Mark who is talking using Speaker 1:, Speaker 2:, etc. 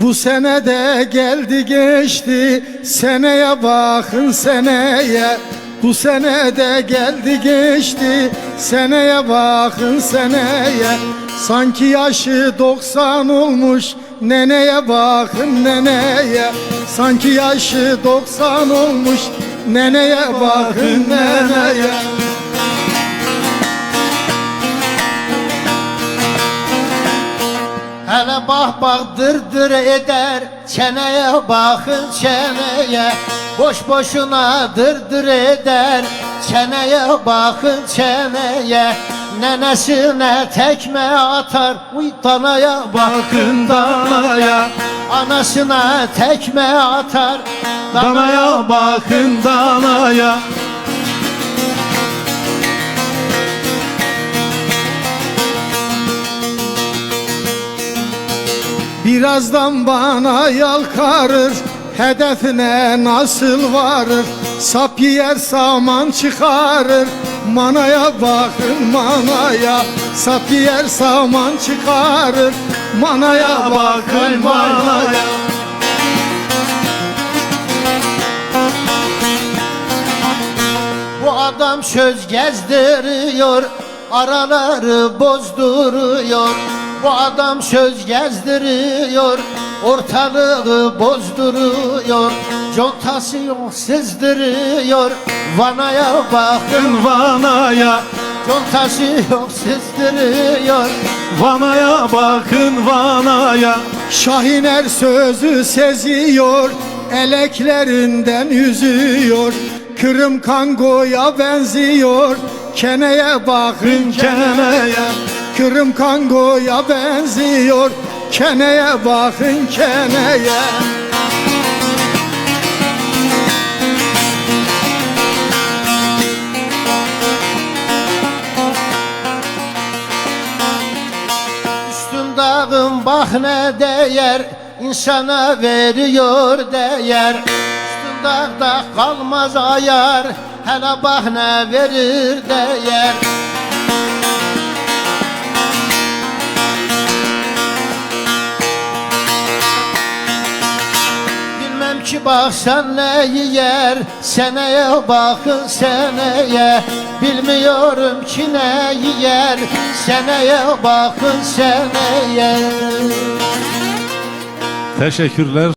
Speaker 1: Bu sene de geldi geçti, seneye bakın seneye. Bu sene de geldi geçti, seneye bakın seneye. Sanki yaşı 90 olmuş, neneye bakın neneye. Sanki yaşı 90 olmuş, neneye bakın neneye.
Speaker 2: Hele bak bak dırdır eder, çeneye bakın çeneye. Boş boşuna dırdır eder, çeneye bakın çeneye. Nenesine tekme atar, uy danaya bakın danaya. Anasına tekme atar, danaya bakın danaya.
Speaker 1: Birazdan bana yalkarır, hedefine nasıl varır? Sap yer saman çıkarır, manaya bakın manaya. Sap yer saman çıkarır, manaya bakın manaya.
Speaker 2: Bu adam söz gezdiriyor, araları bozduruyor. Bu adam söz gezdiriyor, ortalığı bozduruyor. Contası yok sızdırıyor, vanaya bakın vanaya. Contası yok sızdırıyor, vanaya bakın vanaya.
Speaker 1: Şahiner sözü seziyor, eleklerinden yüzüyor. Kırım kangoya benziyor, keneye bakın keneye. Kırım kangoya benziyor, keneye bakın keneye.
Speaker 2: Üstün dağın bak ne değer, insana veriyor değer. Üstün dağda kalmaz ayar, hele bak ne verir değer. Bilmem ki bak sen ne yer, seneye bakın seneye. Bilmiyorum ki ne yer, seneye bakın seneye.
Speaker 3: Teşekkürler.